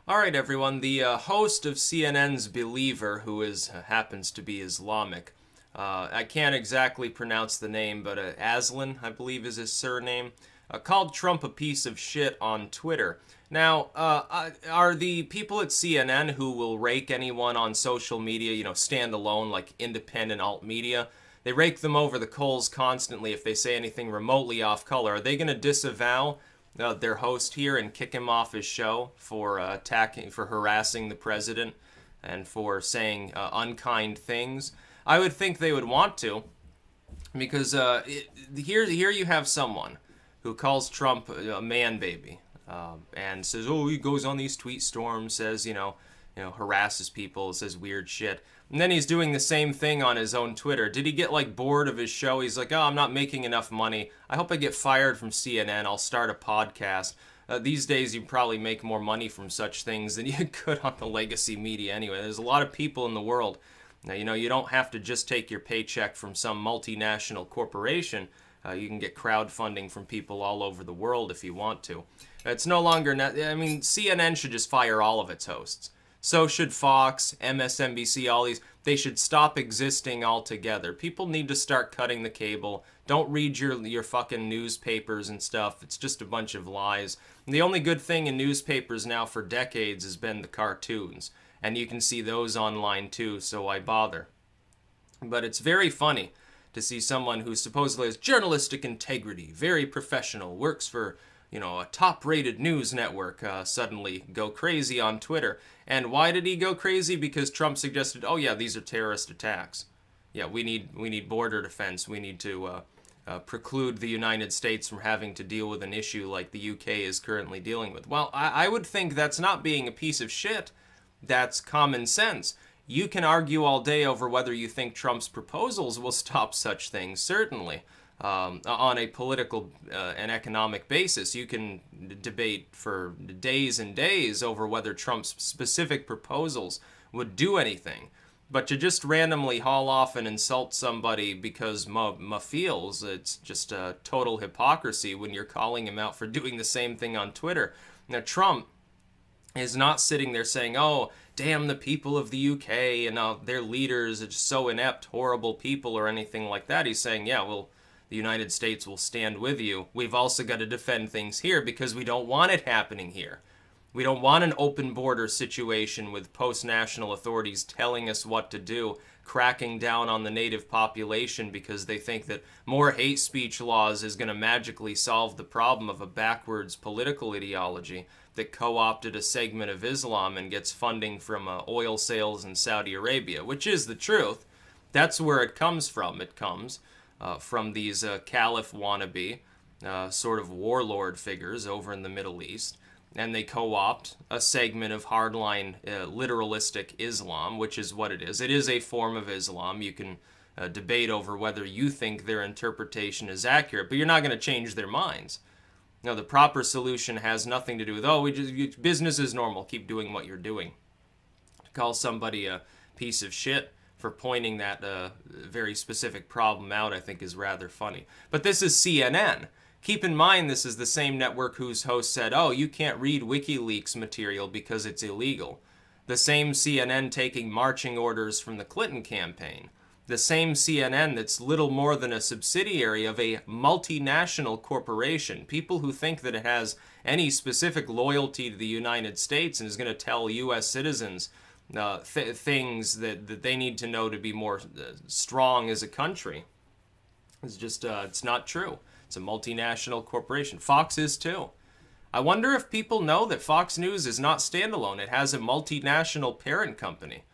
All right, everyone. The host of CNN's Believer, who happens to be Islamic, I can't exactly pronounce the name, but Aslan, I believe, is his surname, called Trump a piece of shit on Twitter. Now, are the people at CNN who will rake anyone on social media, stand alone, like independent alt media, they rake them over the coals constantly if they say anything remotely off color. Are they going to disavow their host here and kick him off his show for harassing the president and for saying unkind things? I would think they would want to, because here you have someone who calls Trump a man baby, and says, oh, he goes on these tweet storms, says, harasses people, says weird shit. And then he's doing the same thing on his own Twitter. Did he get, bored of his show? He's like, oh, I'm not making enough money. I hope I get fired from CNN. I'll start a podcast. These days, you probably make more money from such things than you could on the legacy media anyway. There's a lot of people in the world. Now, you don't have to just take your paycheck from some multinational corporation. You can get crowdfunding from people all over the world if you want to. It's no longer... CNN should just fire all of its hosts. So should Fox, MSNBC, all these. They should stop existing altogether. People need to start cutting the cable. Don't read your fucking newspapers and stuff. It's just a bunch of lies. And the only good thing in newspapers now for decades has been the cartoons. And you can see those online too, so why bother? But it's very funny to see someone who supposedly has journalistic integrity, very professional, works for, a top-rated news network, suddenly go crazy on Twitter. And why did he go crazy? Because Trump suggested, oh yeah, these are terrorist attacks. Yeah, we need border defense. We need to preclude the United States from having to deal with an issue like the UK is currently dealing with. Well, I would think that's not being a piece of shit. That's common sense. You can argue all day over whether you think Trump's proposals will stop such things, certainly. On a political and economic basis. You can debate for days and days over whether Trump's specific proposals would do anything. But to just randomly haul off and insult somebody because ma feels, it's just a total hypocrisy when you're calling him out for doing the same thing on Twitter. Now, Trump is not sitting there saying, oh, damn the people of the UK and their leaders are just so inept, horrible people or anything like that. He's saying, yeah, well, the United States will stand with you. We've also got to defend things here because we don't want it happening here. We don't want an open border situation with post-national authorities telling us what to do, cracking down on the native population because they think that more hate speech laws is going to magically solve the problem of a backwards political ideology that co-opted a segment of Islam and gets funding from oil sales in Saudi Arabia, which is the truth. That's where it comes from. It comes from these caliph wannabe sort of warlord figures over in the Middle East, and they co-opt a segment of hardline literalistic Islam, which is what it is. It is a form of Islam. You can debate over whether you think their interpretation is accurate, but you're not going to change their minds. No, the proper solution has nothing to do with, oh, business is normal, keep doing what you're doing. To call somebody a piece of shit for pointing that very specific problem out, I think is rather funny. But this is CNN. Keep in mind this is the same network whose host said, oh, you can't read WikiLeaks material because it's illegal. The same CNN taking marching orders from the Clinton campaign. The same CNN that's little more than a subsidiary of a multinational corporation. People who think that it has any specific loyalty to the United States and is going to tell U.S. citizens things that they need to know to be more strong as a country. It's just, it's not true. It's a multinational corporation. Fox is too. I wonder if people know that Fox News is not standalone. It has a multinational parent company.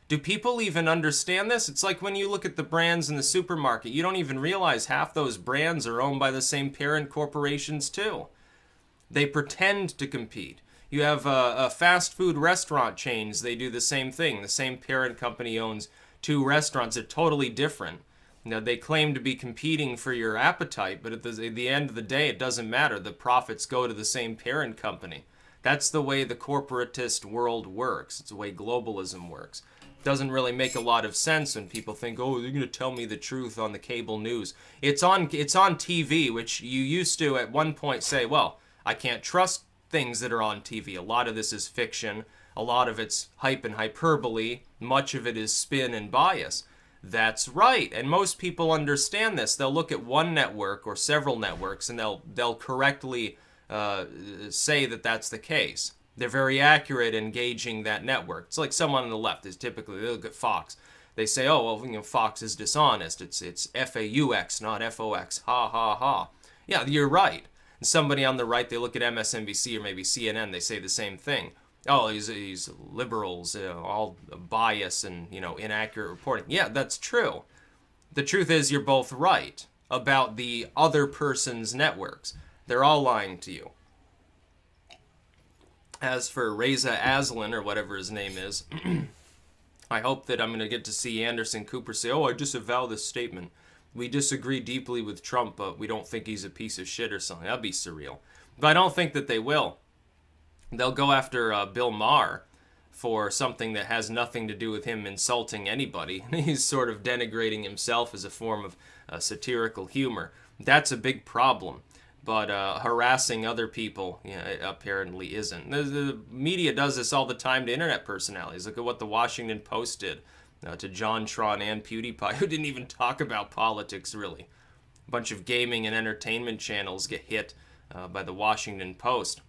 Do people even understand this? It's like when you look at the brands in the supermarket, you don't even realize half those brands are owned by the same parent corporations too. They pretend to compete. You have fast food restaurant chains, they do the same thing. The same parent company owns two restaurants. They're totally different. They claim to be competing for your appetite, but at the end of the day, it doesn't matter. The profits go to the same parent company. That's the way the corporatist world works. It's the way globalism works. It doesn't really make a lot of sense when people think, oh, they're going to tell me the truth on the cable news. It's on TV, which you used to at one point say, well, I can't trust things that are on TV. A lot of this is fiction. A lot of it's hype and hyperbole. Much of it is spin and bias. That's right, and most people understand this. They'll look at one network or several networks, and they'll correctly say that that's the case. They're very accurate in gauging that network. It's like someone on the left is typically, they look at Fox. They say, oh, well, you know, Fox is dishonest. It's F-A-U-X, not F-O-X. Ha, ha, ha. Yeah, you're right. And somebody on the right, they look at MSNBC or maybe CNN, they say the same thing. Oh, he's liberals, all bias and, you know, inaccurate reporting. Yeah, that's true. The truth is you're both right about the other person's networks. They're all lying to you. As for Reza Aslan, or whatever his name is, I hope that I'm going to get to see Anderson Cooper say, oh, I disavow this statement. We disagree deeply with Trump, but we don't think he's a piece of shit or something. That'd be surreal. But I don't think that they will. They'll go after Bill Maher for something that has nothing to do with him insulting anybody. He's sort of denigrating himself as a form of satirical humor. That's a big problem. But harassing other people, you know, it apparently isn't. The media does this all the time to internet personalities. Look at what the Washington Post did to John Tron and PewDiePie, who didn't even talk about politics, really. A bunch of gaming and entertainment channels get hit by the Washington Post.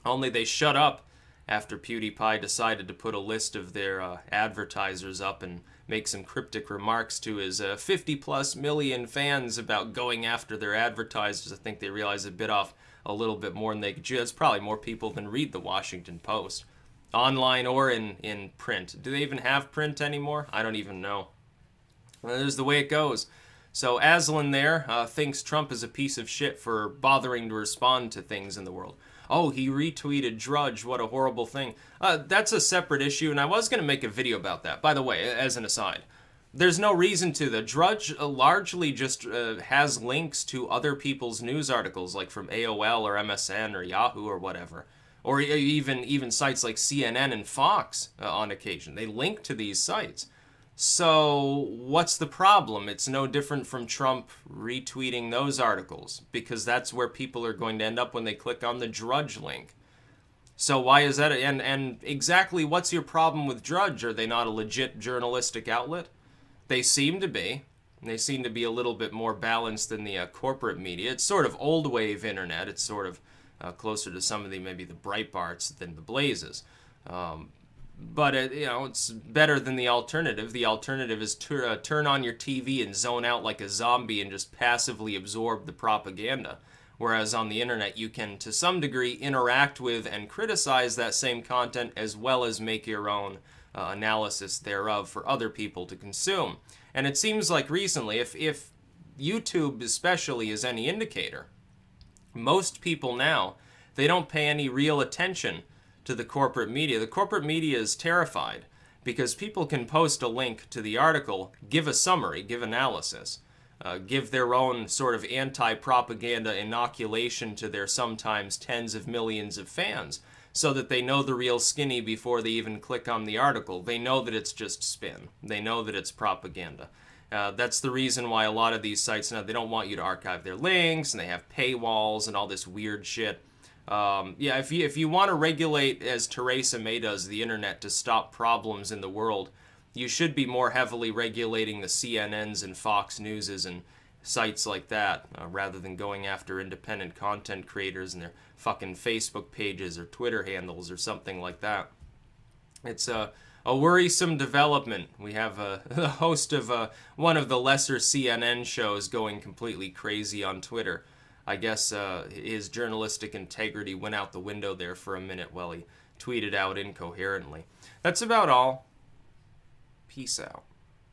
Only they shut up after PewDiePie decided to put a list of their advertisers up and make some cryptic remarks to his 50-plus million fans about going after their advertisers. I think they realized they bit off a little bit more than they could chew. That's probably more people than read the Washington Post, online or in print. Do they even have print anymore? I don't even know. Well, there's the way it goes. So Aslan there thinks Trump is a piece of shit for bothering to respond to things in the world. Oh, he retweeted Drudge, what a horrible thing. That's a separate issue, and I was going to make a video about that, by the way, as an aside. There's no reason to. The Drudge largely just has links to other people's news articles, like from AOL or MSN or Yahoo or whatever. Or even sites like CNN and Fox on occasion. They link to these sites. So what's the problem? It's no different from Trump retweeting those articles, because that's where people are going to end up when they click on the Drudge link. So why is that? And exactly what's your problem with Drudge? Are they not a legit journalistic outlet? They seem to be. They seem to be a little bit more balanced than the corporate media. It's sort of old wave internet. It's sort of closer to some of maybe the Breitbarts than the Blazes. But you know, it's better than the alternative. The alternative is to turn on your TV and zone out like a zombie and just passively absorb the propaganda. Whereas on the internet, you can, to some degree, interact with and criticize that same content as well as make your own analysis thereof for other people to consume. And it seems like recently, if YouTube especially is any indicator, most people now, they don't pay any real attention to the corporate media. The corporate media is terrified because people can post a link to the article, give a summary, give analysis, give their own sort of anti-propaganda inoculation to their sometimes tens of millions of fans so that they know the real skinny before they even click on the article. They know that it's just spin. They know that it's propaganda. That's the reason why a lot of these sites now, they don't want you to archive their links, and they have paywalls and all this weird shit. Yeah, if you want to regulate, as Theresa May does, the internet to stop problems in the world, you should be more heavily regulating the CNNs and Fox Newses and sites like that, rather than going after independent content creators and their fucking Facebook pages or Twitter handles or something like that. It's a worrisome development. We have the host of one of the lesser CNN shows going completely crazy on Twitter. I guess his journalistic integrity went out the window there for a minute while he tweeted out incoherently. That's about all. Peace out.